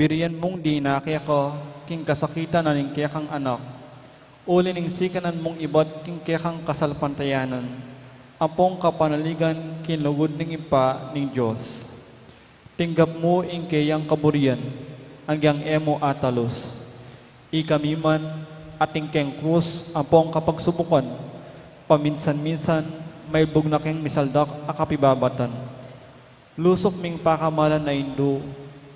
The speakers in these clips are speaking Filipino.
Biriyan mong di na kaya ko, king kasakitan na ning kaya kang anak. Uli ning sikanan mong ibat king kaya kang kasalpantayanan. Apong kapanaligan kinlugod ning ipa ning Diyos. Tinggap mo ing kayang kaburian, hanggang emo atalos. Ikamiman ating keng krus apong kapagsubukan, paminsan-minsan may bugnakeng misaldak akapibabatan. Lusok ming pakamalan na indo,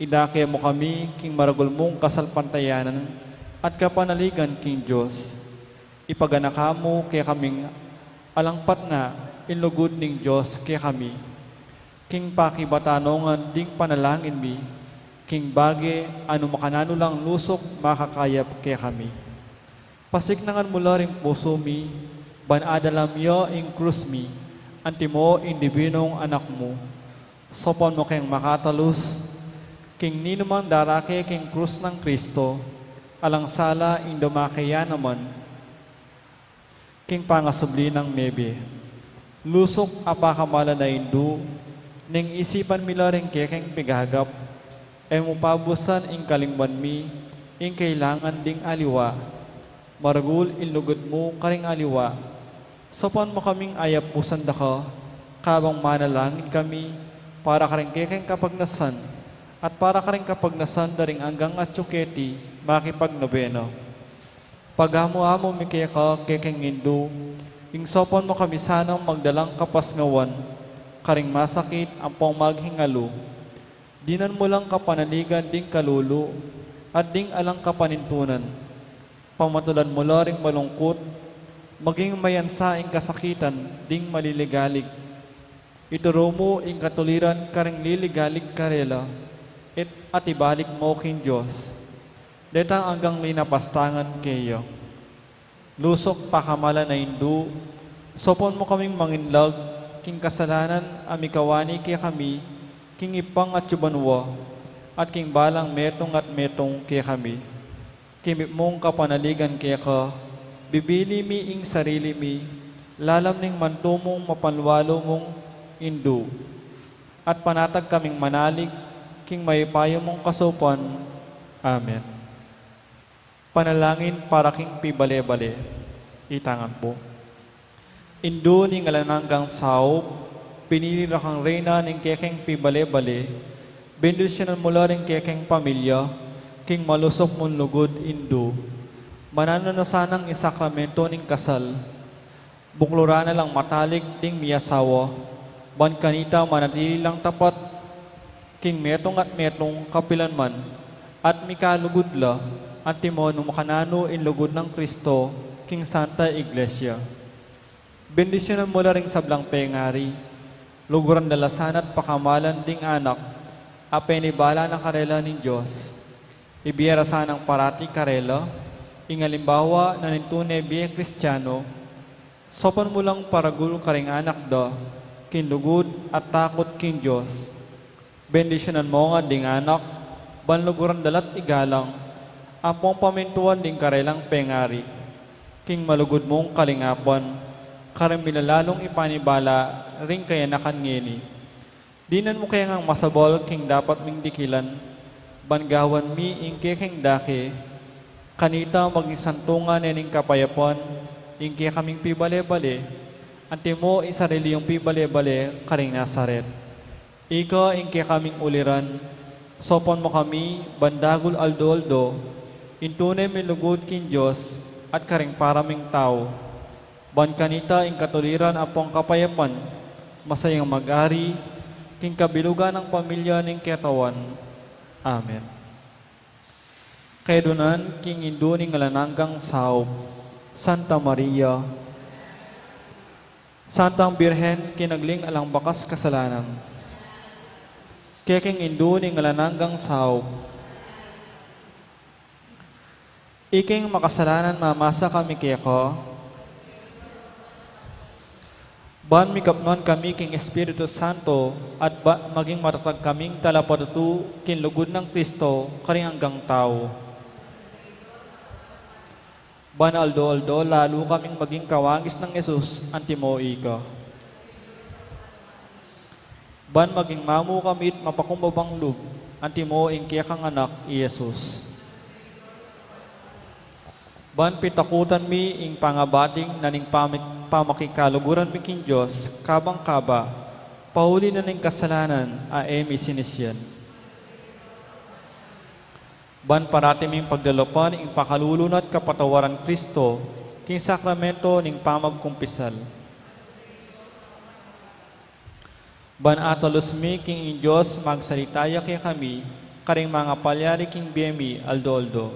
idake mo kami king maragol mong kasalpantayanan at kapanaligan king Diyos. Ipaganaka mo kaya kaming alangpat na inlugod ning Diyos kaya kami. King pakibatanongan ding panalangin mi, king bage ano makanano lang lusok makakayap kaya kami. Pasignangan mula ring puso mi, banadalam yo ing krus mi, antimo ing dibinong anak mo. Sopon mo kayong makatalus, king ninumang darake king krus ng Kristo, alang sala ing dumakaya naman, king pangasubli ng mebe. Lusok apakamala na indu, ning isipan mila ring kekeng pigagap, e mupabusan ing kalingban mi, ing kailangan ding aliwa, maragul inlugod mo karing aliwa. Sopon mo kaming ayap pusan daka, kabang manalangin kami, para karing kekeng kapagnasan, at para karing kapagnasan daring hanggang at tsuketi, makipagnobeno. Paghamu-hamo mi kaya ka kekeng indu, ing sopon mo kami sanang magdalang kapasngawan, karing masakit ang pong maghingalo. Dinan mo lang kapanaligan ding kalulu, at ding alang kapanintunan. Pamatulan mo ring malungkot, maging mayansaing kasakitan, ding maliligalig. Ituro mo ing katuliran karing liligalig karela, at ibalik mo king Diyos. Detang hanggang linapastangan kayo. Lusok pakamala na indu, sopon mo kaming manginlag, king kasalanan amikawani kaya kami, king ipang at yubanwa, at king balang metong at metong kaya kami. Kimip mong kapanaligan kaya ka, bibili mi ing sarili mi, lalam ning mantumong mapanwalo mong indu, at panatag kaming manalig, king may payo mong kasupan. Amen. Panalangin para king pibale-bale. Itangan po. Indu ning alananggang sao, pinili na kang reyna ning kekeng pibale-bale, bendisyonan mula ring kekeng pamilya, king malusok mong lugod indu, manananasanang isakramento ning kasal, buklura na lang matalig ding miyasawa, ban kanita manatili lang tapat, king metong at metong kapilanman, at mikalugod la, at timono makanano inlugod ng Kristo, king Santa Iglesia. Bendisyonan mo ring sablang pengari, luguran dalasan at pakamalan ding anak, apenibala ng karela ng Diyos. Ibiyara sanang parati karela, ingalimbawa na nintune biye Kristiyano, sopan mo lang paragul karing anak da, kinlugod at takot king Diyos. Bendisyonan mo nga ding anak, banluguran dalat igalang, apong pamintuan ding karelang pengari, king malugod mong kalingapan, karing minalalong ipanibala ring kaya nakangini. Dinan mo kaya ngang masabol king dapat ming dikilan, bangawan mi ing kekeng dake, kanita maging santungan ning kapayapan, ing kaya kaming pibale-bale, antimo isarili yung pibale-bale karing Nazaret. Ika ing kaya kaming uliran, sopon mo kami, bandagul aldo-aldo, intune milugod king Diyos, at karing paraming tao. Ban kanita ing katuliran apong kapayapan, masayang mag-ari, king kabilugan ng pamilya ning ketawan. Amen. Kaidunan king indu ning alananggang sao, Santa Maria, Santang Birhen kinagling alang bakas kasalanan. Keking indu ning alananggang sao, iking makasalanan mamasa kami kaya ko, ban mikapnon kami king Espiritu Santo, at maging matatag kaming talapatutu kinlugod ng Kristo karing hanggang tao. Ban aldo-aldo, lalo kaming maging kawangis ng Jesus, antimo ika. Ban maging mamu kamit mapakumbabang lub, antimo ing kekang anak, Yesus. Ban pitakutan mi ing pangabating naning pamakikaluguran mi king Diyos, kabang kaba, pauli na ning kasalanan, emi sinisyan. Ban parati ming pagdalapan ing pakalulunat kapatawaran Kristo, king sakramento ning pamagkumpisal. Ban atalos mi king Diyos magsalitaya kay kami, karing mga palyari king biyemi aldo-aldo.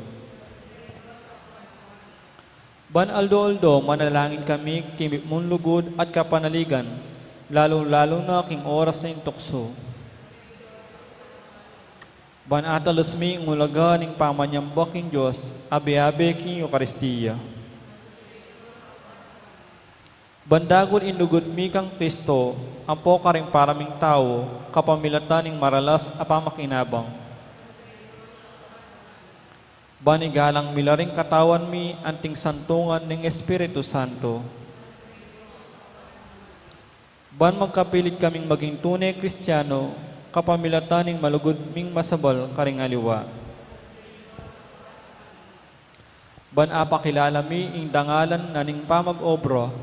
Ban aldo-aldo manalangin kami king mong lugod at kapanaligan, lalo-lalo na king oras na intukso. Ban atalos mi ngulaga ning pamanyamba king Diyos, abe-abe king Eucharistia. Bandagod inugod mi kang Kristo, ampo karing paraming tao, kapamilatan ning maralas a pamakinabang. Banigalang milaring katawan mi anting santungan ning Espiritu Santo. Ban magkapilit kaming maging tunay Kristiyano, kapamilatan ning malugod ming masabal karing aliwa. Ban apakilala mi ing dangalan na ning pamag-obra,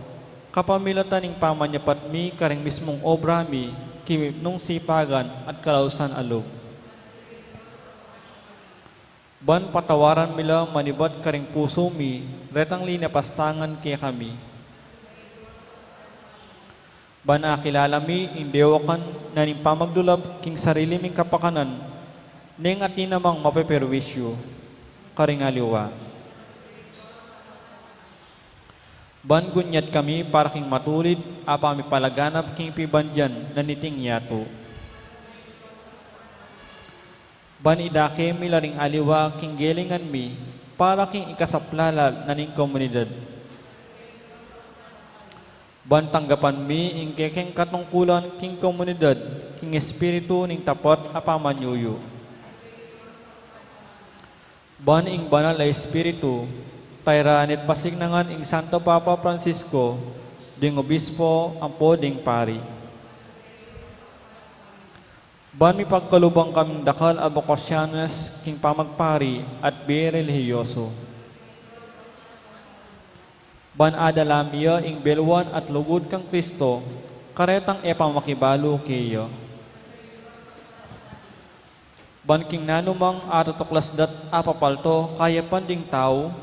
kapamilatan ning pamanyapat mi karing mismong obra mi, kimip nung sipagan at kalausan alog. Ban patawaran mila manibat karing puso mi, retang linapastangan kay kami. Ban akilala mi ing dewakan na ning pamagdulab king sarili ming kapakanan, ning ati namang mapeperwisyo, karing aliwa. Ban gunyat kami para king matulid, apami palaganap king pibandyan na niting yato. Ban idake milaring aliwa king gelingan mi, para king ikasaplala na ning komunidad. Ban tanggapan mi ing kekeng katungkulan king komunidad, king espiritu ning tapat apamanyuyo. Ban ing banal ay espiritu, tayranit pasignangan ing Santo Papa Francisco, ding obispo, ampo ding pari. Ban mi pagkalubang kaming dakal a bokasyanes king pamagpari at birelihiyoso. Ban adalamiya ing belwan at lugod kang Kristo, karetang epamakibalo keyo. Ban king nanumang atotuklasdat apapalto kaya panding tao,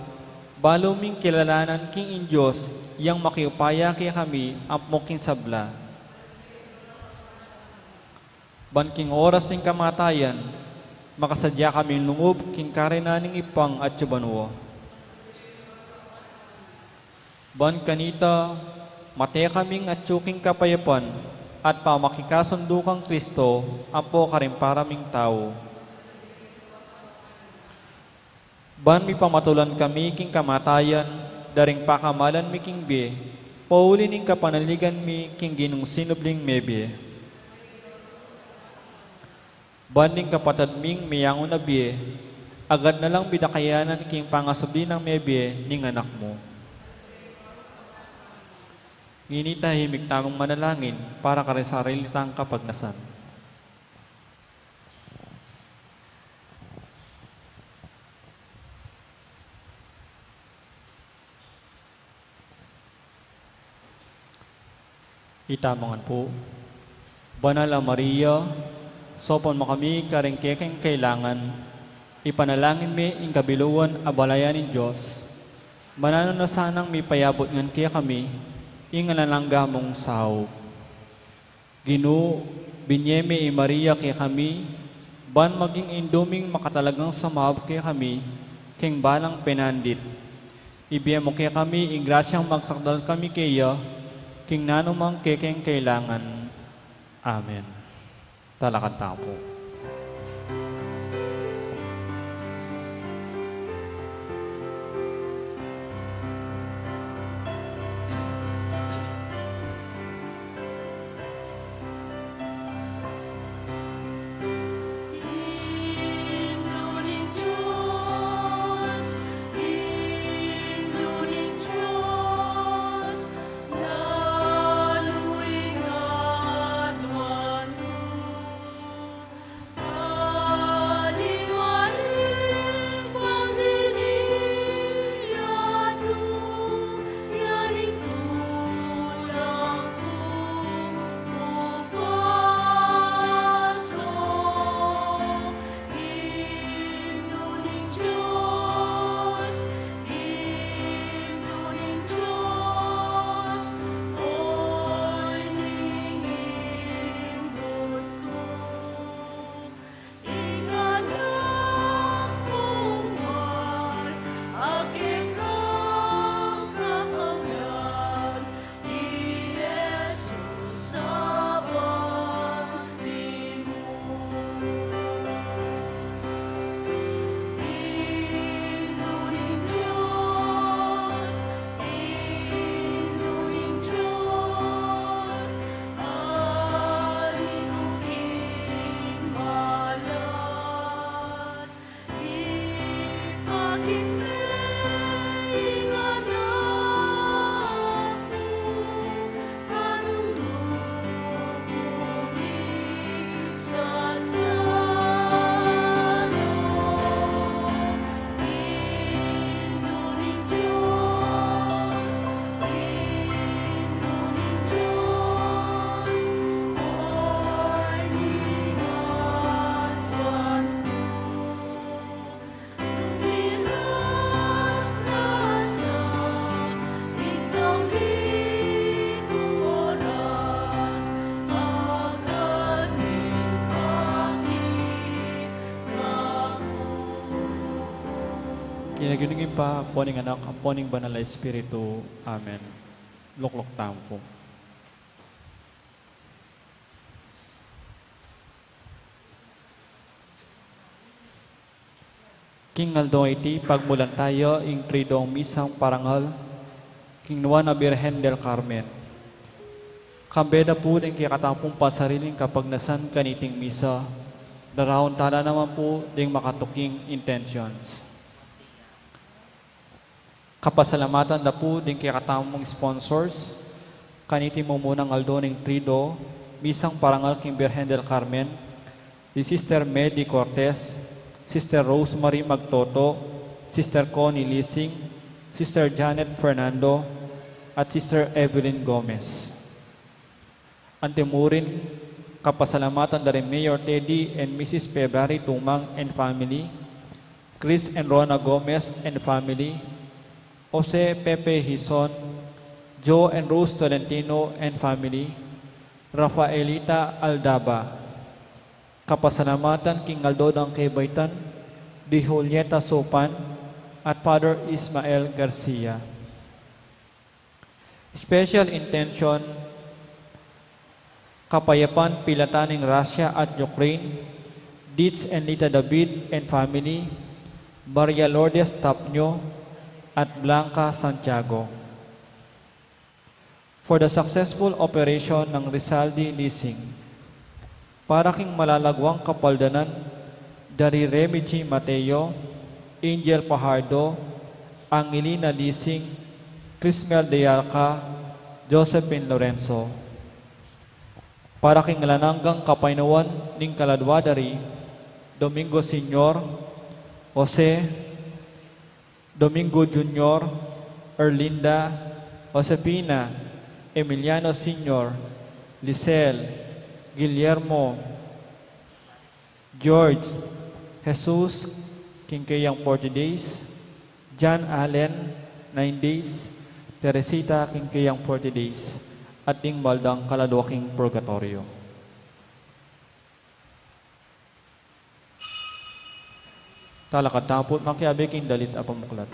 balo ming kilalanan king in Diyos, yang makiupaya kay kami ampo king sabla. Ban king oras ning kamatayan, makasadya kami lungob king karinaning ipang at subanwa. Ban kanita, mate kaming at suking kapayapan, at pamakikasundo kang Kristo, ampo karing paraming tao. Ban mi pamatulan kami king kamatayan, daring pakamalan mi king be, pauli ning kapanaligan mi king ginung sinubling mebe. Banding kapatad ming miyangon na biye, agad na lang bidakayanan king pangasabli ng mebe ning anak mo. Ngini tahimik tamang manalangin para ka rin sarili tang kapagnasan. Itamangan po. Banal Maria, sopon mo kami karing kekeng kailangan, ipanalangin mi ing kabiluan abalayan ni Diyos. Manano na sanang mi payabot ngan kaya kami, ing nanangga mong sao. Gino, binyeme i Maria kaya kami, ban maging induming makatalagang samab kaya kami, king balang penandit. Ibiya mo kaya kami, ing grasyang magsakdal kami kaya, king nanumang kekeng kailangan. Amen. Talakan tao po. Kinaginugin pa, poning anak, ang poning banal na Espiritu. Amen. Luklok tampo. King Aldo iti, pagmulan tayo, ing tridong misang parangal, King Juan na Birhen del Carmen. Kambeda po din kaya katampong pasariling kapag nasan kaniting misa, darahon tala naman po ding makatuking intentions. Kapasalamatan na po din kaya katampong sponsors, kaniting mo munang Aldo ng trido, misang parangal King Birhen del Carmen, si Sister Medi Cortez, Sister Rosemary Magtoto, Sister Connie Lising, Sister Janet Fernando, at Sister Evelyn Gomez. Antemurin, kapasalamatan dari Mayor Teddy and Mrs. February Tumang and family, Chris and Rona Gomez and family, Jose Pepe Hison, Joe and Rose Tolentino and family, Rafaelita Aldaba. Kapasalamatan King Aldo ng Kebaytan, Di Julieta Sopan, at Father Ismael Garcia. Special intention, Kapayapan Pilataning Russia at Ukraine, Dietz and Lita David and family, Maria Lourdes Tapnyo, at Blanca Santiago. For the successful operation ng Rizaldi Leasing, para king malalagwang kapaldanan dari Remichi Mateo, Angel Pajardo, Angelina Leasing, Crismel de Alca, Josephine Lorenzo. Para king lananggang kapainuan ning kaladwadari, Domingo Senior, Jose, Domingo Junior, Erlinda, Josepina, Emiliano Senior, Lisel, Guillermo, George, Jesus, Kinkayang 40 days, John Allen, 9 days, Teresita, Kinkayang 40 days, at Ting Baldang Kaladwaking Purgatorio. Talakatapot, makiabiking dalit apamuklat.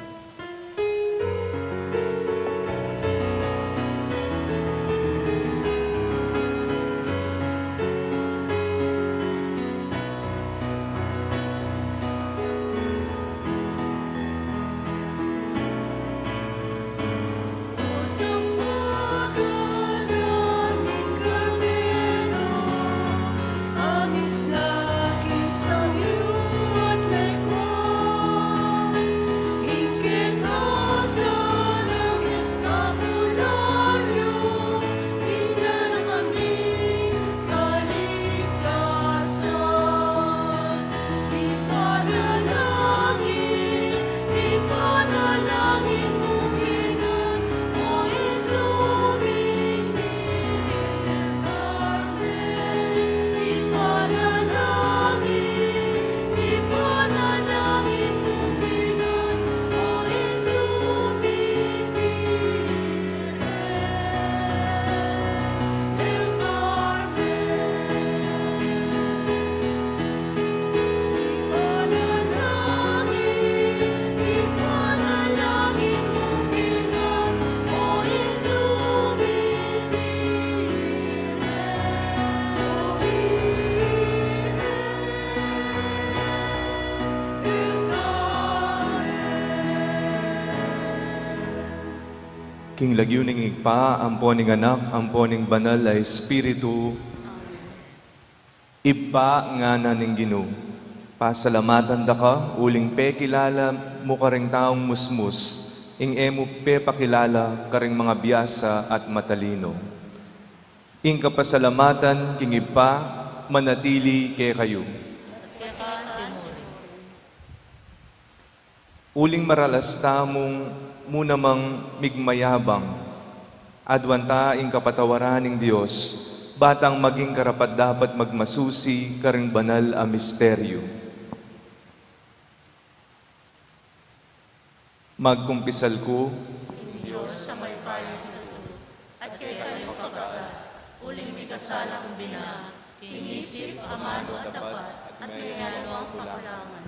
King lagyuning igpa, amponing anak, amponing banal ay Espiritu, ipa nga na ning Ginoo. Pasalamatan da ka, uling pe kilala mo karing taong musmus, ing emo pe pakilala karing mga biyasa at matalino. Ing kapasalamatan, king ipa, manatili ke kayo. Uling maralas tamong munamang migmayabang, adwanta ing kapatawaran ng Diyos, batang maging karapat dapat magmasusi karing banal a misteryo. Magkumpisal ko, Diyos sa may payo at kay kayo kagat, uling may kasala kong bina, inisip, amano at tapat, at mayano ang pakulangan.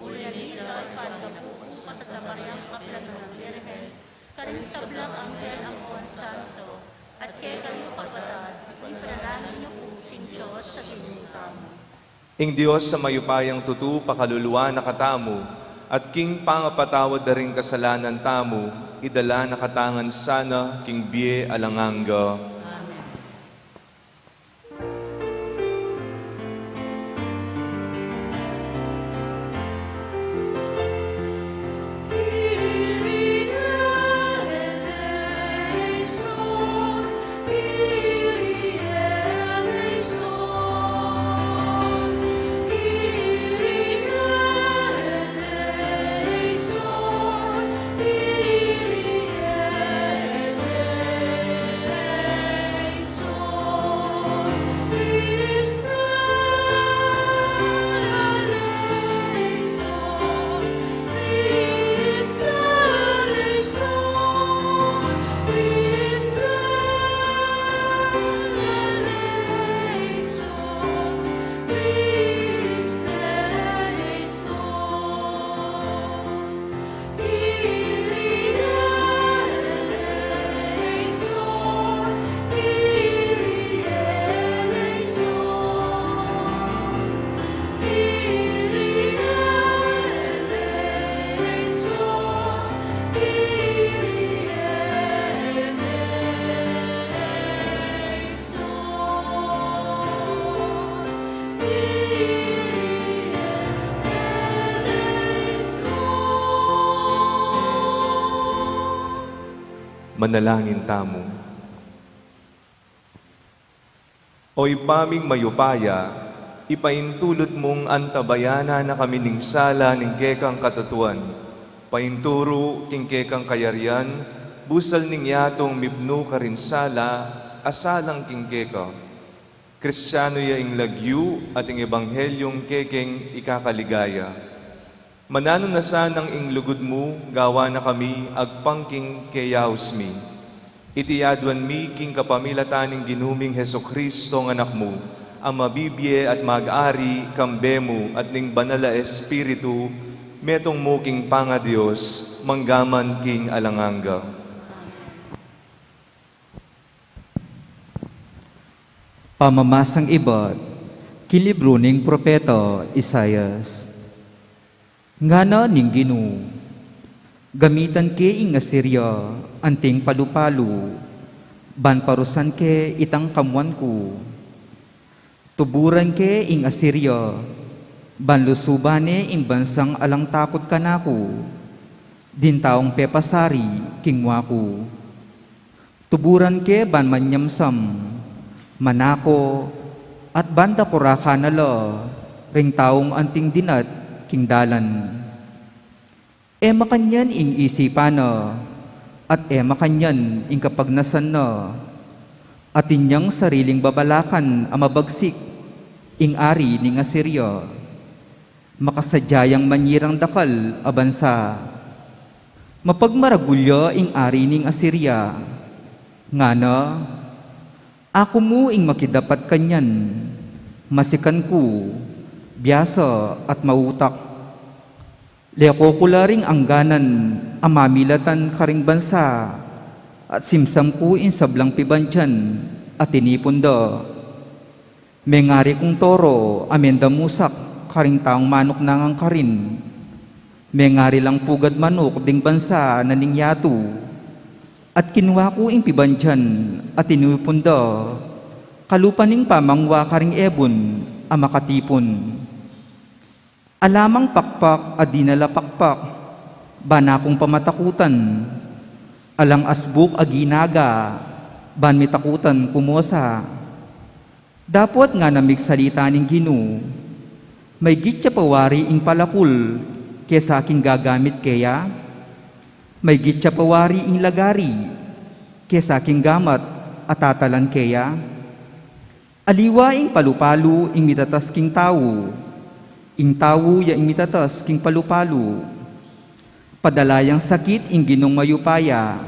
Uling nila ay panapo sa karing sablang anghel ang konsanto, at kay kayo kapatad, ipanalangin niyo po king Diyos sa ginutamo. Ing Diyos sa mayupayang tutu pakaluluwa na katamo, at king pangapatawad na rin kasalanan tamo, idala na katangan sana king biye alanganga. Manalangin tamo. Oy paming mayupaya, ipaintulot mong antabayana na kami ning sala ning kekang katatuan. Painturo king kekang kayarian, busal ning yatong mibno karinsala, asalang king keka. Kristiyano ya ing lagyu at ing ebanghelyong kekeng ikakaligaya. Manano na sanang ing lugod mo, gawa na kami agpangking keyaos mi. Itiyadwan mi king kapamilataning ginuming Hesukristo ng anak mo, ang mabibye at mag-ari kambemo at ning banala espiritu, metong mo king panga Diyos, manggaman king alanganga. Pamamasang iba't kilibro ning propeta Isayas. Ngana ning Ginoo, gamitan ke ing Assyria, anting palupalu, ban parusan ke itang kamuan ko. Tuburan ke ing Assyria, ban lusubane ing bansang alang takot kanako, din taong pepasari kingwa ko. Tuburan ke ban manyamsam, manako, at banda kuraka nala, ring taong anting dinat king dalan. Makanyan ing isipan na, at makanyan ing kapagnasan na, at inyang sariling babalakan ang mabagsik, ing ari ning Assyria. Makasadyayang manyirang dakal a bansa, mapagmaragulyo ing ari ning Assyria. Ngana, ako mo ing makidapat kanyan, masikan ko, biyasa at mautak. Leakokula ring angganan, amamilatan karing bansa, at simsam ko in sablang pibansyan, at tinipon da. Mengari kong toro, amenda musak, karing taong manok nangang karin. Mengari lang pugad manok ding bansa na ningyatu. At kinuha ko in pibansyan, at tinipon da. Kalupaning pamangwa karing ebon, amakatipon. Alamang pakpak at dinala pakpak, banakong pamatakutan, alang asbuk aginaga, ban mitakutan kumosa. Dapot nga namigsalita ning Ginoo, may gitya pawari ing palakul, kesa aking gagamit kaya, may gitya pawari ing lagari, kesa aking gamat at tatalan kaya. Aliwa ing palupalu ing mitatas king tao, ing tawo ya ing mitatas king palupalu. Padalayang sakit ing ginong mayupaya,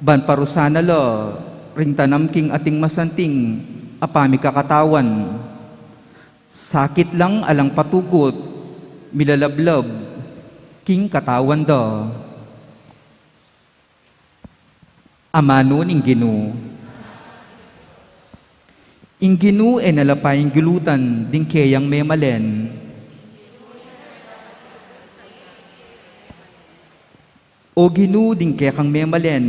ban parusana lo, ring tanam king ating masanting, apami kakatawan. Sakit lang alang patugot, milalablab, king katawan da. Amano ning Ginoo. Ing Ginoo e nalapayang gulutan ding kayang memalen. O Ginoo ding kayang memalen,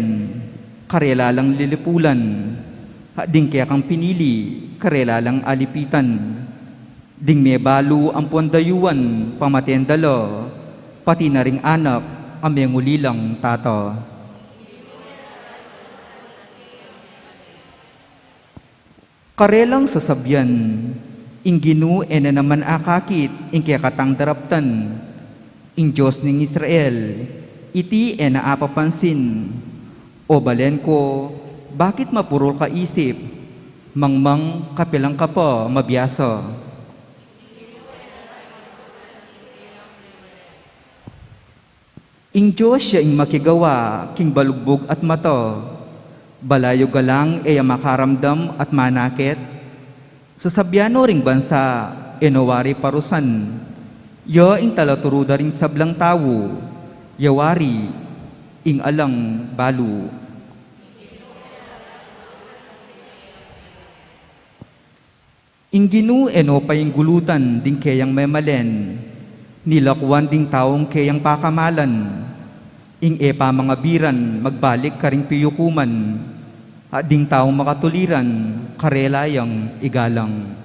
karelalang lilipulan, ding kayang pinili, karelalang alipitan. Ding mebalo ang pondayuan, pamatendalo, pati na ring anak, ameng ulilang tata. Karelang sasabyan, ing Ginoo na naman akakit, ing kayakatang daraptan, ing Diyos ning Israel, iti naapapansin. O balen ko, bakit mapurol ka isip, mangmang kapilang ka pa mabiyasa. Ing Diyos siya ing makigawa, king balugbog at mata, balayo galang makaramdam at manakit. Sa sabyano ring bansa, enowari parusan, ya ing talaturuda ring sablang tawo, yawari ing alang balu. Ing Ginoo paying gulutan ding kayang memalen, nilakwan ding taong kayang pakamalan, ing epa mga biran magbalik karing piyukuman, at ding taong makatuliran karelayang igalang.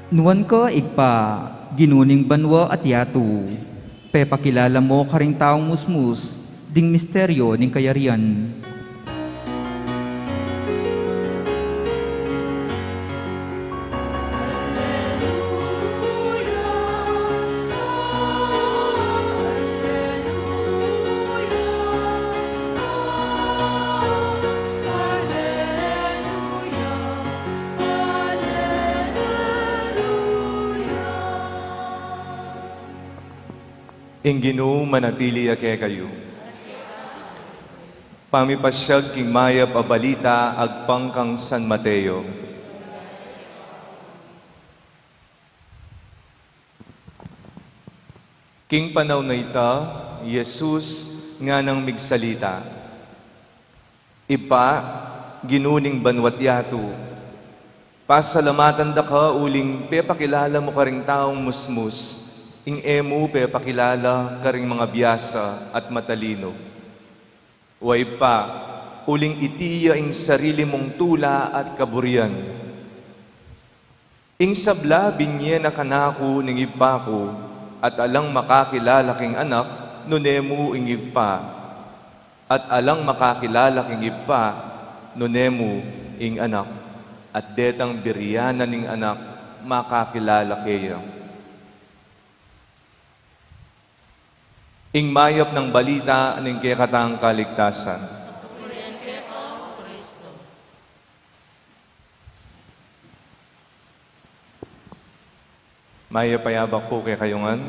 Nuwan ko igpa, ginuning banwa at yatu, pepakilala mo karing taong musmus, ding misteryo ning kayarian. Ing Ginoo manatili ake kayo. Pamipasyag king mayap a balita agpang kang San Mateo. King panaw na ita, Jesus nga nang migsalita. Ipa, ginuning banwat yatu. Pasalamatan da ka uling pepakilala mo karing taong musmus. Ing emu pe pakilala karing mga biyasa at matalino. Way pa, uling itiya ing sarili mong tula at kaburian. Ing sabla binye na kanako ning ipako, at alang makakilala king anak, nunemu ing ipa. At alang makakilala king ipa, nunemu ing anak. At detang biryana ning anak, makakilala kaya. Ing mayap ng balita ng kekatang kaligtasan. Purihan ka, Kristo. Mayap payabak po kay kayungan.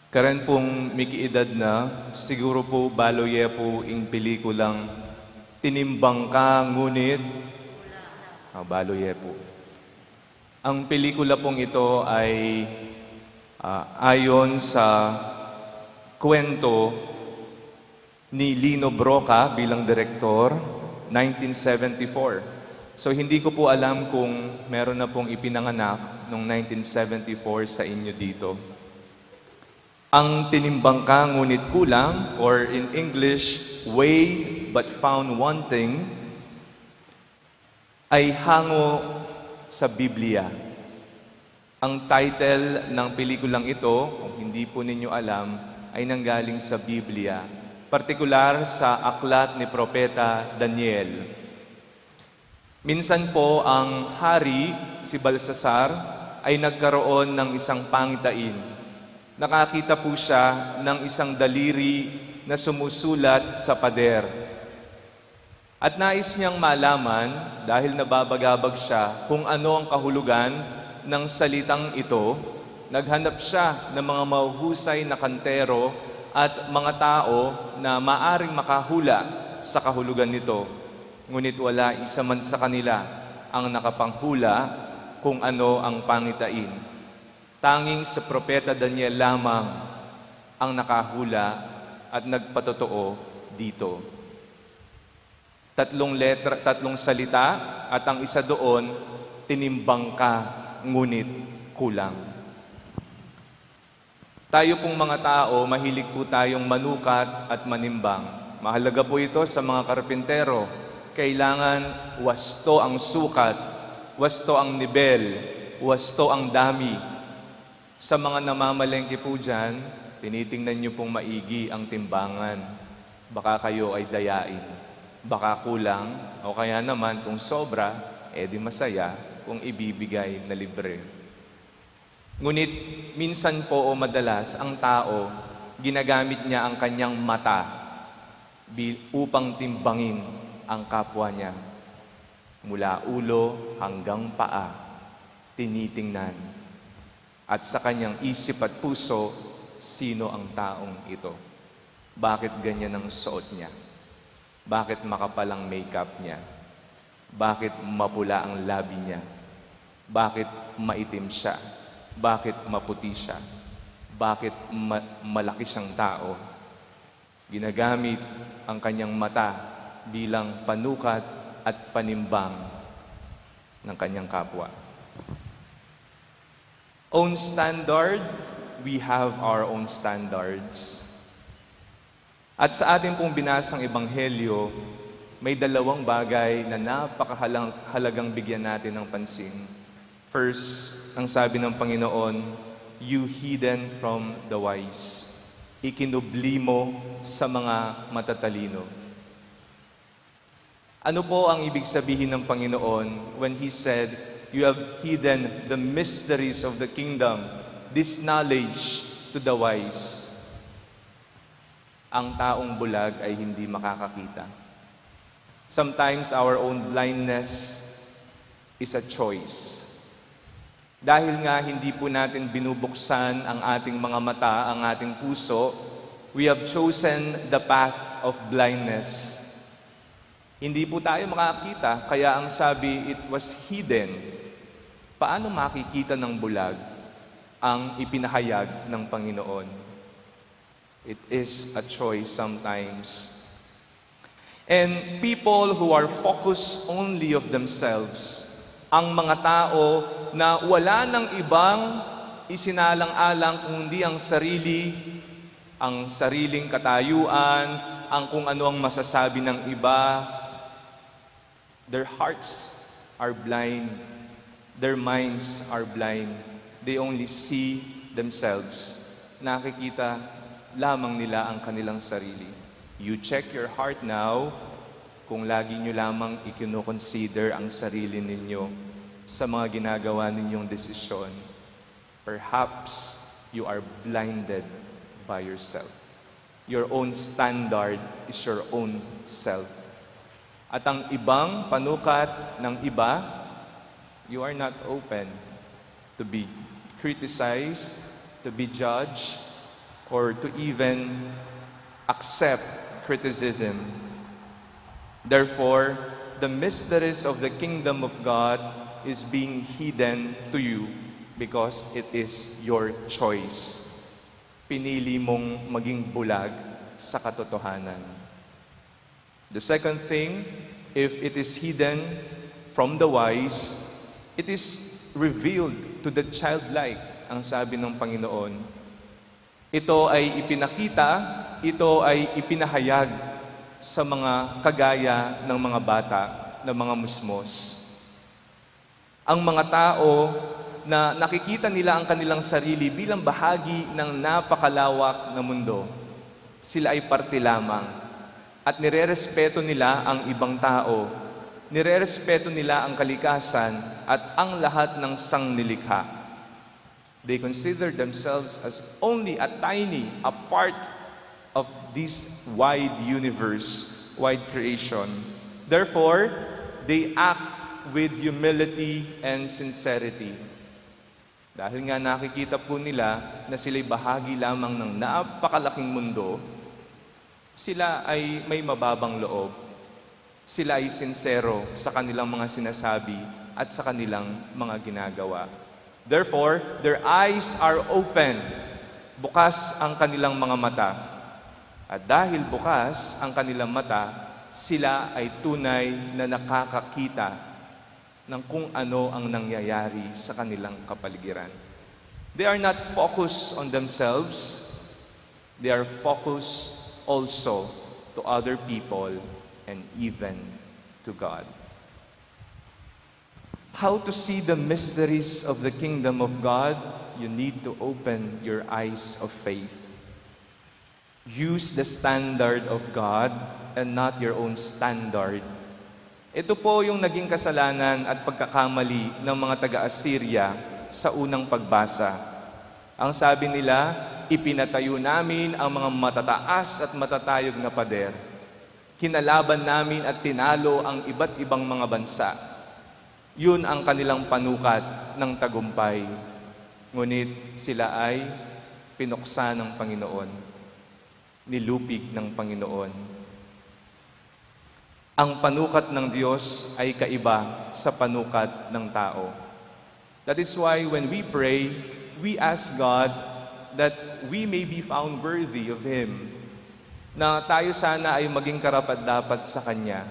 Karen pong mikiedad na, siguro po baloye po ing pelikulang Tinimbang Ka Ngunit baloye po. Ang pelikula pong ito ay ayon sa kwento ni Lino Broca bilang direktor, 1974. So hindi ko po alam kung meron na pong ipinanganak noong 1974 sa inyo dito. Ang Tinimbang Ka Ngunit Kulang, or in English, Weighed But Found Wanting, ay hango sa Biblia. Ang title ng pelikulang ito, kung hindi po ninyo alam, ay nanggaling sa Biblia. partikular sa aklat ni Propeta Daniel. Minsan po ang hari, si Balsasar, ay nagkaroon ng isang pangitain. Nakakita po siya ng isang daliri na sumusulat sa pader. At nais niyang malaman, dahil nababagabag siya, kung ano ang kahulugan ng salitang ito. Naghanap siya ng mga mahuhusay na kantero at mga tao na maaring makahula sa kahulugan nito. Ngunit wala isa man sa kanila ang nakapanghula kung ano ang pangitain. Tanging sa Propeta Daniel lamang ang nakahula at nagpatotoo dito. 3 salita at ang isa doon, tinimbang ka, ngunit kulang. Tayo pong mga tao, mahilig po tayong manukat at manimbang. Mahalaga po ito sa mga karpintero. Kailangan wasto ang sukat, wasto ang nibel, wasto ang dami. Sa mga namamalengke po dyan, tinitingnan nyo pong maigi ang timbangan. Baka kayo ay dayain. Baka kulang, o kaya naman kung sobra, edi masaya kung ibibigay na libre. Ngunit minsan po o madalas ang tao, ginagamit niya ang kanyang mata upang timbangin ang kapwa niya. Mula ulo hanggang paa, tinitingnan. At sa kanyang isip at puso, sino ang taong ito? Bakit ganyan ang suot niya? Bakit makapal ang makeup niya? Bakit mapula ang labi niya? Bakit maitim siya? Bakit maputi siya? Bakit malaki siyang tao? Ginagamit ang kanyang mata bilang panukat at panimbang ng kanyang kapwa. Own standard, we have our own standards. At sa ating pong binasang ebanghelyo, may dalawang bagay na napakahalagang bigyan natin ng pansin. First, ang sabi ng Panginoon, you hidden from the wise. Ikinubli mo sa mga matatalino. Ano po ang ibig sabihin ng Panginoon when He said, you have hidden the mysteries of the kingdom, this knowledge to the wise? Ang taong bulag ay hindi makakakita. Sometimes our own blindness is a choice. Dahil nga hindi po natin binubuksan ang ating mga mata, ang ating puso, we have chosen the path of blindness. Hindi po tayo makakita, kaya ang sabi, it was hidden. Paano makikita ng bulag ang ipinahayag ng Panginoon? It is a choice sometimes. And people who are focused only of themselves, ang mga tao na wala ng ibang isinalang-alang kundi ang sarili, ang sariling katayuan, ang kung ano ang masasabi ng iba. Their hearts are blind. Their minds are blind. They only see themselves. Nakikita lamang nila ang kanilang sarili. You check your heart now, kung lagi nyo lamang ikinoconsider ang sarili ninyo sa mga ginagawa ninyong desisyon, perhaps you are blinded by yourself. Your own standard is your own self. At ang ibang panukat ng iba, you are not open to be criticized, to be judged, or to even accept criticism. Therefore, the mysteries of the kingdom of God is being hidden to you because it is your choice. Pinili mong maging bulag sa katotohanan. The second thing, if it is hidden from the wise, it is revealed to the childlike, ang sabi ng Panginoon. Ito ay ipinakita, ito ay ipinahayag sa mga kagaya ng mga bata, ng mga musmos. Ang mga tao na nakikita nila ang kanilang sarili bilang bahagi ng napakalawak na mundo. Sila ay parte lamang. At nirerespeto nila ang ibang tao. Nirerespeto nila ang kalikasan at ang lahat ng sangnilikha. They consider themselves as only a part of this wide universe, wide creation. Therefore, they act with humility and sincerity. Dahil nga nakikita po nila na sila'y bahagi lamang ng napakalaking mundo, sila ay may mababang loob. Sila ay sincero sa kanilang mga sinasabi at sa kanilang mga ginagawa. Therefore, their eyes are open. Bukas ang kanilang mga mata. At dahil bukas ang kanilang mata, sila ay tunay na nakakakita ng kung ano ang nangyayari sa kanilang kapaligiran. They are not focused on themselves. They are focused also to other people and even to God. How to see the mysteries of the kingdom of God? You need to open your eyes of faith. Use the standard of God and not your own standard. Ito po yung naging kasalanan at pagkakamali ng mga taga-Assyria sa unang pagbasa. Ang sabi nila, ipinatayo namin ang mga matataas at matatayog na pader. Kinalaban namin at tinalo ang iba't ibang mga bansa. Yun ang kanilang panukat ng tagumpay. Ngunit sila ay pinuksa ng Panginoon, nilupig ng Panginoon. Ang panukat ng Diyos ay kaiba sa panukat ng tao. That is why when we pray, we ask God that we may be found worthy of Him. Na tayo sana ay maging karapat-dapat sa Kanya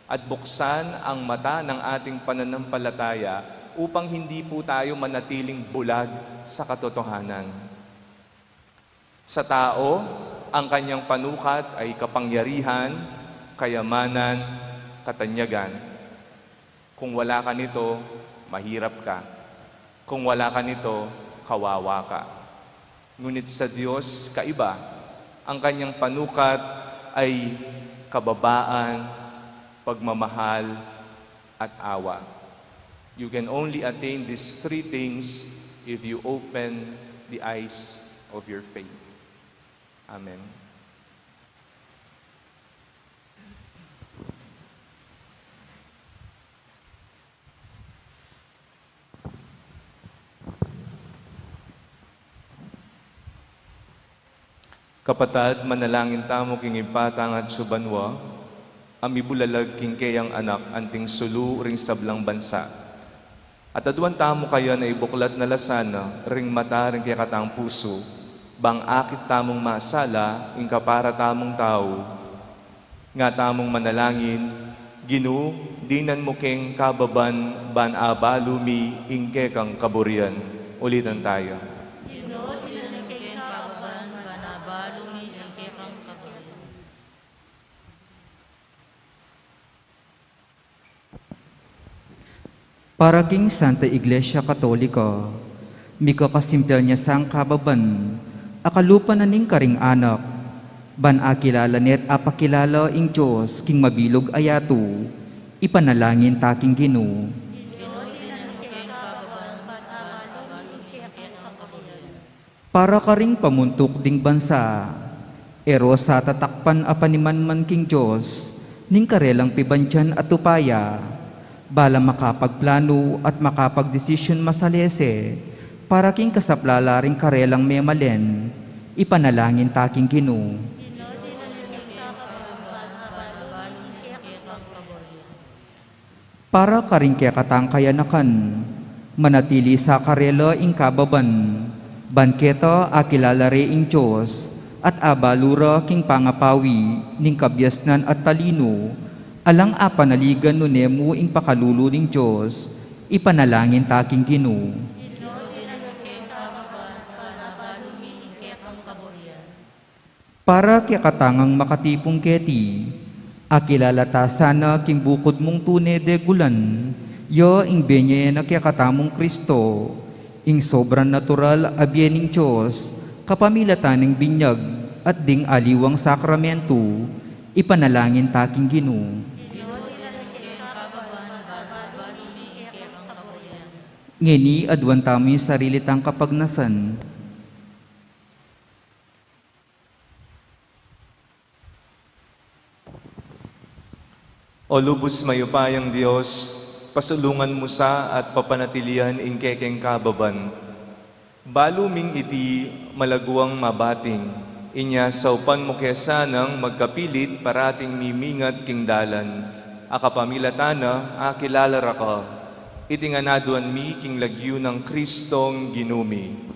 at buksan ang mata ng ating pananampalataya upang hindi po tayo manatiling bulag sa katotohanan. Sa tao, ang kanyang panukat ay kapangyarihan, kayamanan, katanyagan. Kung wala ka nito, mahirap ka. Kung wala ka nito, kawawa ka. Ngunit sa Diyos, kaiba. Ang kanyang panukat ay kababaan, pagmamahal, at awa. You can only attain these three things if you open the eyes of your faith. Amen. Kapatad, manalangin tamo king ipatang at subanwa, amibulalag king kayang anak, anting sulu ring sablang bansa. At aduan tamo kaya na ibuklat na lasana, ring mata ring kaya katang puso, bang akit tamong masala, ing kapara tamong tao. Nga tamong manalangin, Ginu, dinan mo king kababan, ban abalumi, ing kekang kaburian. Ulitan tayo. Para king Santa Iglesia Katolika, mika kasimpel niya sang kababan, akalupa na ning karing anak, ban akilala net apakilala ing Diyos king mabilog ayatu, ipanalangin taking Ginu. Para karing pamuntok ding bansa, ero sa tatakpan apaniman man king Diyos, ning karelang pibantyan at tupaya, bala makapagplano at makapagdesisyon masalese, para king kasaplalaring karelang memalen, ipanalangin taking Ginu. Para karing kaya katangkayanakan, manatili sa karela ing kababan, banketa akilalare ing Diyos, at abalura king pangapawi, ning kabyasnan at talino, alang apanaligan no nemo ing pakalulu ning Diyos, ipanalangin taking Ginu. Para kaya katangang makatipong keti, akilalata sana king bukod mong tune de gulan, yo ing benye na kaya katamong Kristo, ing sobrang natural abyening Diyos, kapamilataning binyag, at ding aliwang sakramento, ipanalangin taking Ginoo. Ngeni adwan tamo yung sarili tang kapagnasan. O lubos mayupayang Diyos, pasulungan mo sa at papanatilian ing kekeng kababan. Baluming iti malaguang mabating, inya saupan mo kesanang magkapilit parating mimingat king dalan. Akapamilatana, akilalara ka, itinganaduan mi king lagyu ng Kristong ginumi.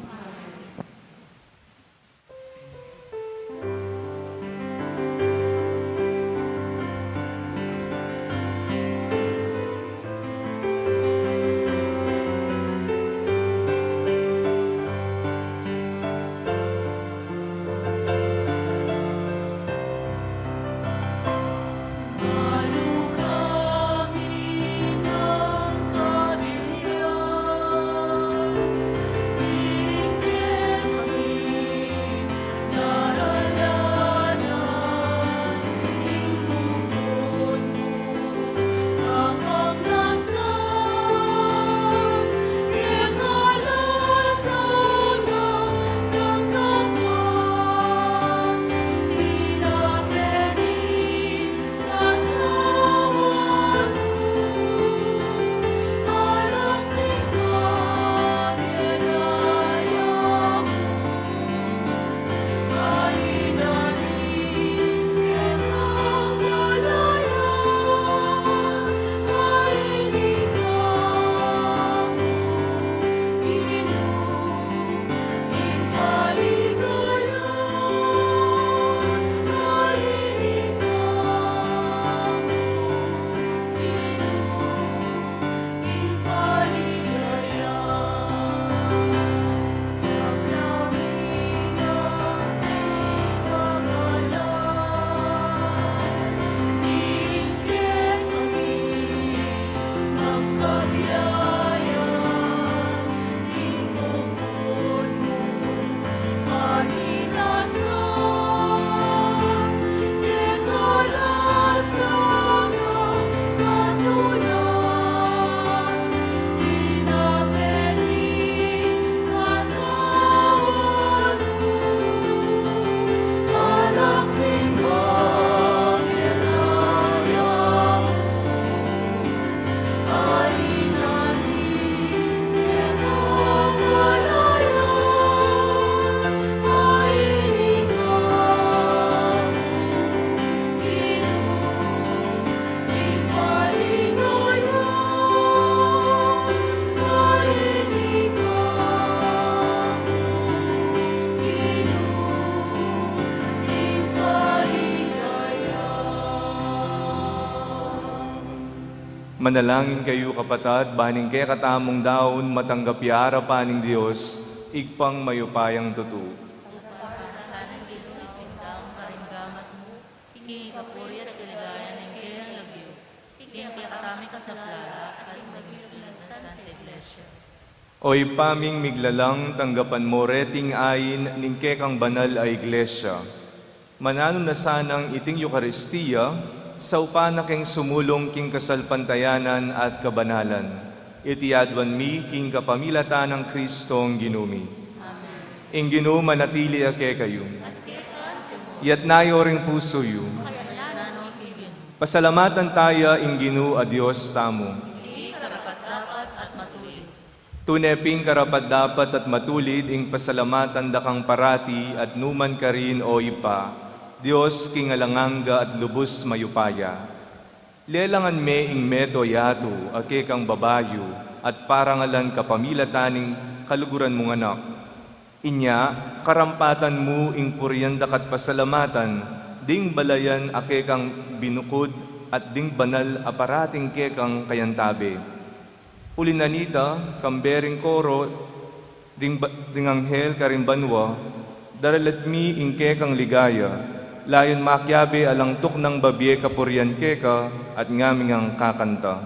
Manalangin kayo kapatad, baning kaya katamong daon, matanggap yara paning Diyos, igpang mayupayang tutu. Sanang ginulitin daong karinggamat mo, ikingi kapuri at kaligaya ng kayang lagyo, ikingi katami ka sa plala at magiging sa Santa Iglesia. Oy paming miglalang tanggapan mo reting ayin ning kekang banal ay iglesia. Manano na sanang iting Eukaristiya, sa upana king sumulong king kasalpantayanan at kabanalan. Itiadwan mi king kapamilata ng Kristong ginumi. Amen. Ing Ginoo manatili ake kayo. At kaya mo, Yat nayo ring puso yu. kaya nanong kigin, Pasalamatan tayo ing Ginoo a Dios tamo. hindi karapat-dapat at matulid. Tuneping karapat-dapat at matulid ing pasalamatan dakang parati at numan ka rin o ipa. Diyos king alanganga at lubos mayupaya. Lelangan me ing meto yato, ake kang babayo, at parangalan kapamilataning kaluguran mong anak. Inya, karampatan mo ing puryandak at pasalamatan, ding balayan ake kang binukod at ding banal aparating ke kang kayantabe. Ulinanita, kambering koro, ding anghel karimbanwa, daralat mi ing ke kang ligaya, layon makyabe alang tuk ng babye kapuryan keka at ngaming ang kakanta.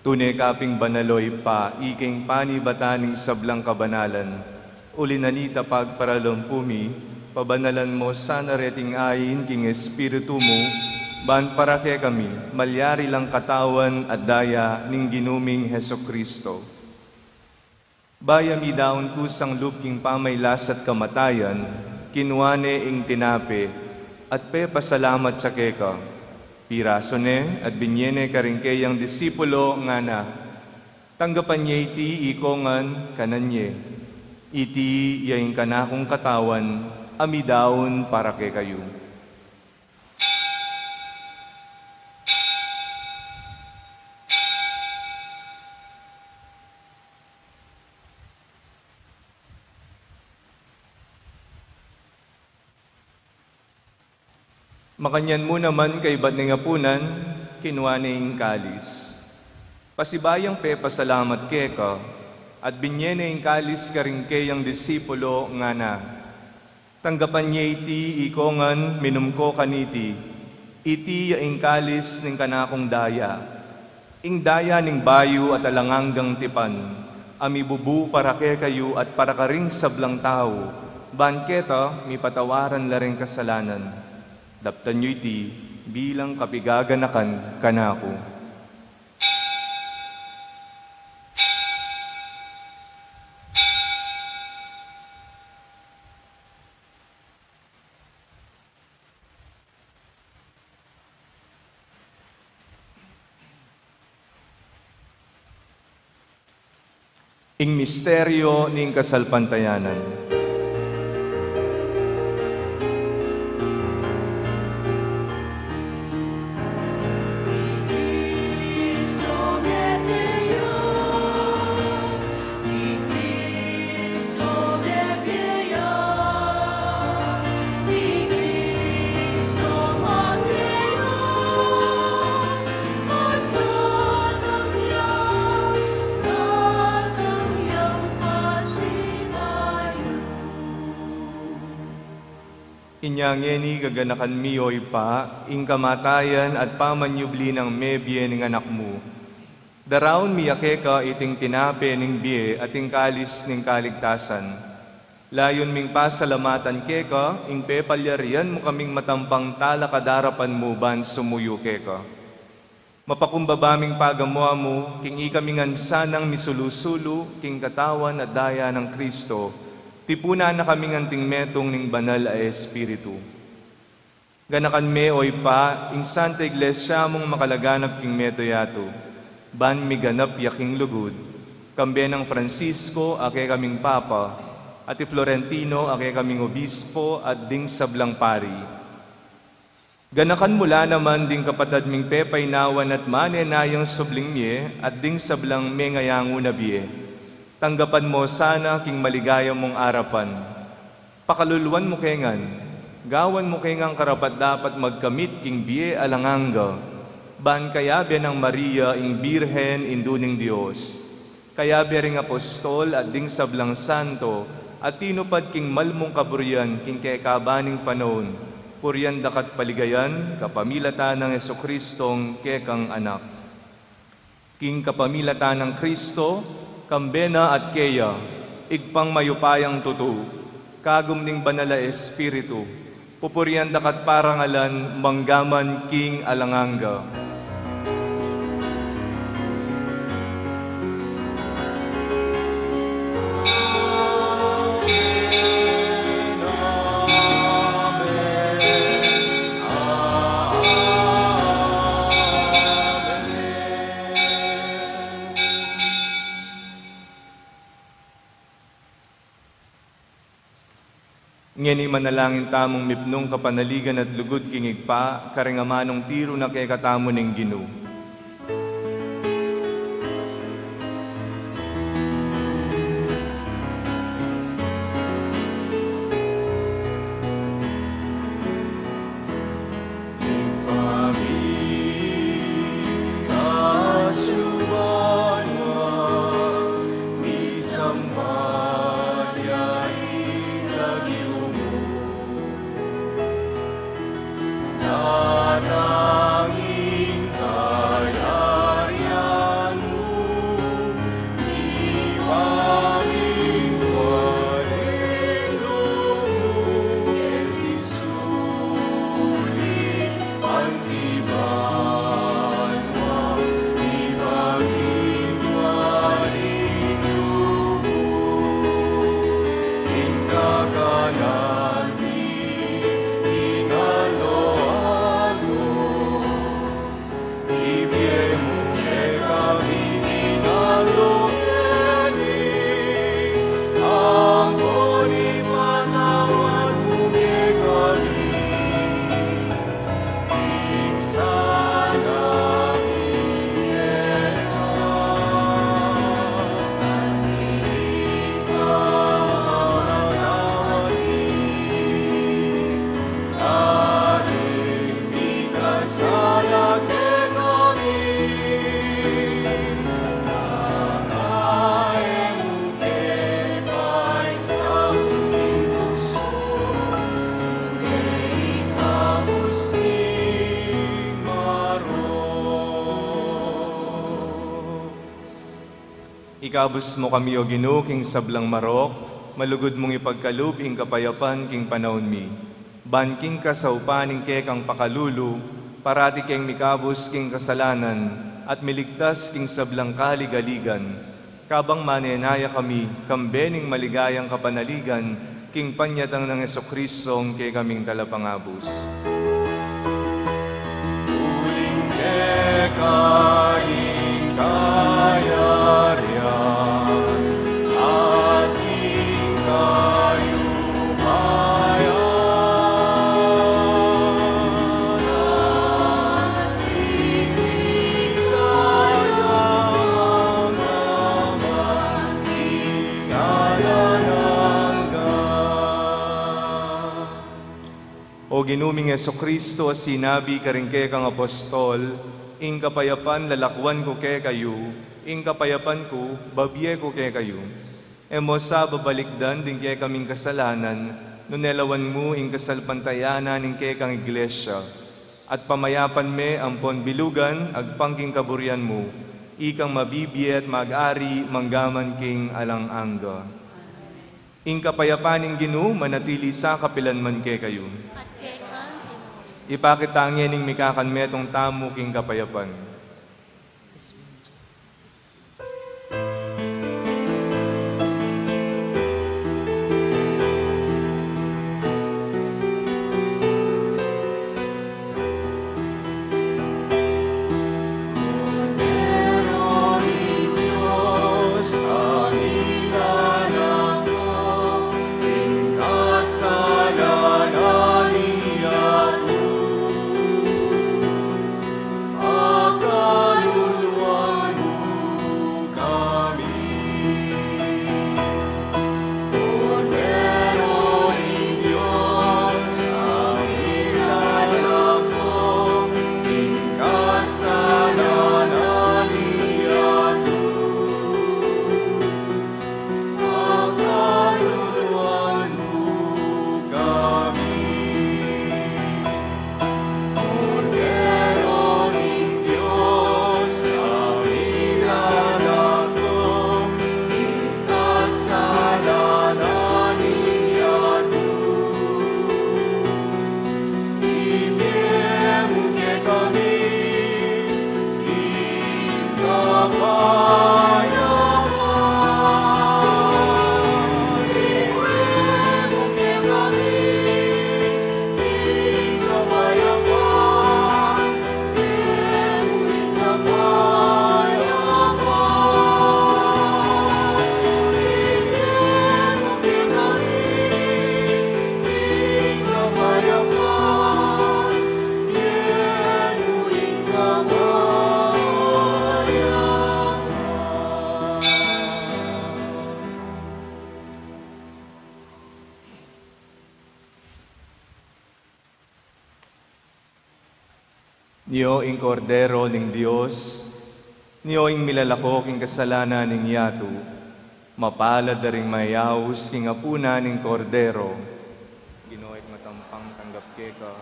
Tunay kaping banaloy pa, iking panibataning sablang kabanalan, ulinanita pagparalompumi, pabanalan mo sana reting ayin king espiritu mo, ban para ke kami, malyari lang katawan at daya ning ginuming Heso Kristo. Bayami daon kusang lupking pamaylas at kamatayan, kinuane ing tinape, at pasalamat sa keka. Piraso ne at binyene karingkeyang disipulo nga na, tanggapan niya iti ikongan kananye, iti yaing kanakong katawan, amidaon para ke kayo. Makanyan mo naman kay bat nga punan, kinuaning kalis. Pasibayang pasalamat keka, at binyening kalis karingkeyang disipulo nga na. Tanggapan niya iti ikongan minumko kaniti, iti yaing kalis ning kanakong daya. Ing daya ning bayu at alanganggang tipan, amibubu para ke kayo at para karing sablang tao, banketa mi patawaran laring kasalanan. Daptan nyo iti bilang kapigaganakan kanako. Ing misteryo ning kasalpantayanan. Inyangeni gaganakan miyoy pa, ing kamatayan at pamanyubli ng mebye ng anak mo. Daraon miyake ka iting tinape ning biye at ing kalis ning kaligtasan. Layon ming pasalamatan keka, ing pepalyarian mo kaming matampang tala kadarapan mo ban sumuyo keka. Mapakumbabaming pagamwa mo, king ikamingan sanang misulusulu, king katawan at daya ng Kristo, tipuna na kaming anting metong ning banal a Espiritu. Ganakan me oy pa, ing Santa Iglesia mong makalaganap king meto yato, ban miganap yaking lugod, kambe ng Francisco, ake kaming Papa, at Florentino, ake kaming Obispo, at ding sablang pari. Ganakan mula naman ding kapatad ming pepay nawan at manenayang subling miye, at ding sablang mengayango na biye. Tanggapan mo sana king maligaya mong arapan. Pakaluluan mo kengan, gawan mo kengang karapat dapat magkamit king biye alanganga. Ban kayabe ng Maria ing Birhen induning Diyos. Kayabe ring apostol at ding sablang santo, at tinupad king malmong kaburian king kekabaning panon. purianda kat paligayan, kapamilatan ng Jesucristong kekang anak. King kapamilatan ng Kristo, kambena at keya, igpang mayupayang tutu, kagum ning banala Espiritu, pupurianda kat parangalan, manggaman King alanganga. Ngeni manalangin tamong mipnong kapanaligan at lugod kingigpa, karingamanong tiro na kay katamo ning Ginoo. Ikabus mo kami o Ginoo king sablang marok, malugod mong ipagkalub ing kapayapan king panahon mi. Banking kasaupaning kekang pakalulu, parati keng mikabus king kasalanan, at miligtas king sablang kaligaligan. Kabang manenaya kami, kambening maligayang kapanaligan, king panyatang ng Jesucristong kay kaming talapangabus. Uling kekaing kayari, O ginuming Jesucristo, sinabi karingke kang apostol, ing kapayapan lalakwan ko kay kayo, ing kapayapan ko, babye ko kay kayo. Emo sa babalikdan din kay kaming kasalanan, nunelawan mo ing kasalpantayanan ing kay kang iglesia. At pamayapan me ampon bilugan, agpangking kaburian mo, ikang mabibye at mag-ari, manggaman king alang-angga. Ing kapayapaning Ginoo, manatili sa kapilanman kay kayo. Ipakitangin ning mikakan metong tamo king kapayapan. Aga Niyo ing kordero ning Dios, niyo ing milalakok ing kasalanan ning yato, mapalad na ring mayaus king apuna ning kordero. Gino'y matampang tanggap ke ka,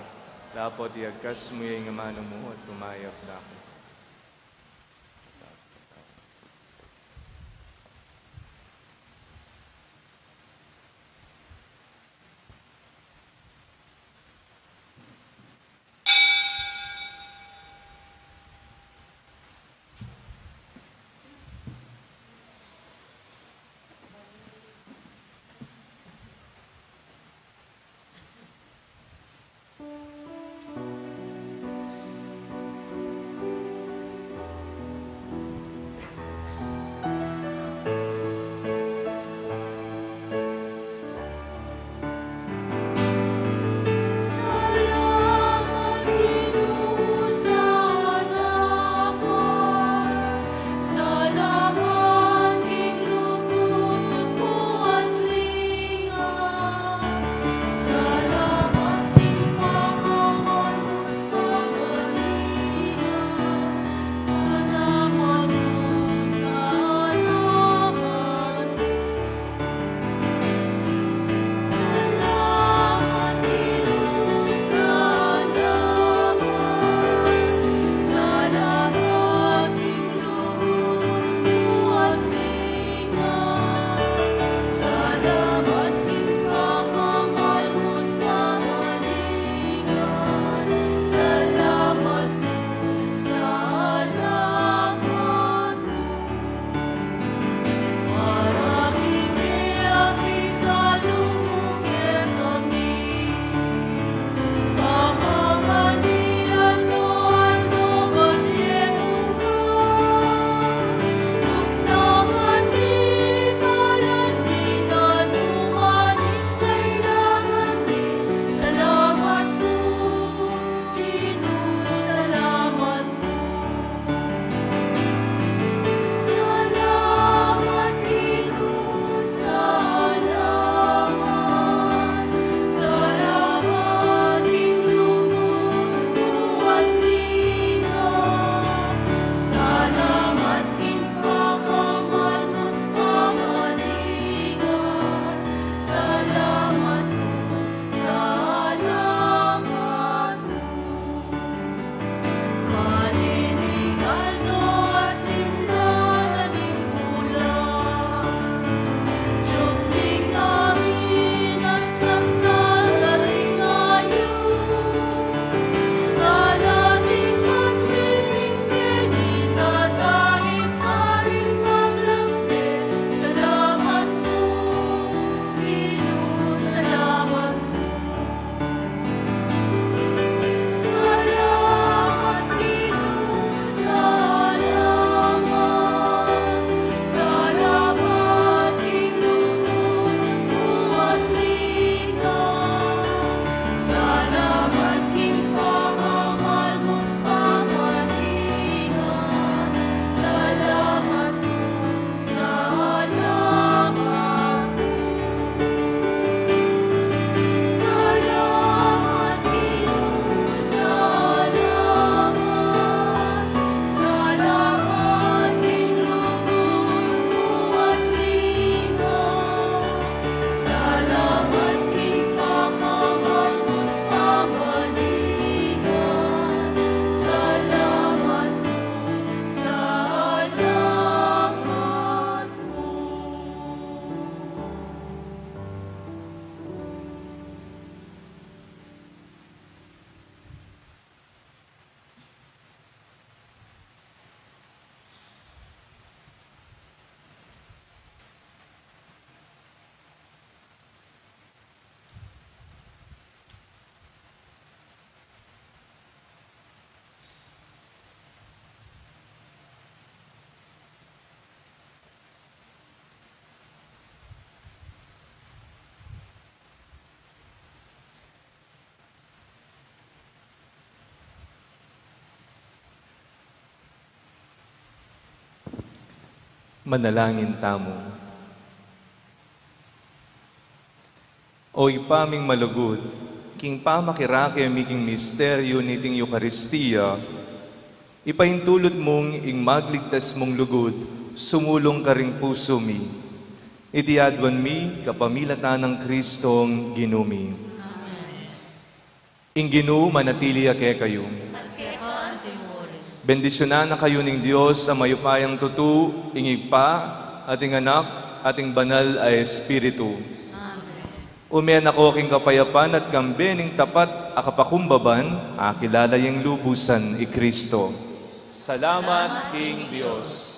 dapat iagkas mo yung amano mo at tumayap na ako. Manalangin tamo. O ipaming malugod, king pamakirake miking misteryo niting Eucharistia, ipaintulot mong ing magligtas mong lugod, sumulong ka ring puso mi. Itiadwan mi, kapamilatan ng Kristong ginumi. Ing Ginoo manatili ake kayo. At kaya ka ang tiwori. Bendisyonan na kayo ng Diyos sa mayupayang tutu, ingig pa, ating anak, ating banal ay Espiritu. Umen ako king kapayapan at kambening tapat akapakumbaban, akilala yung lubusan i Kristo. Salamat, King Diyos.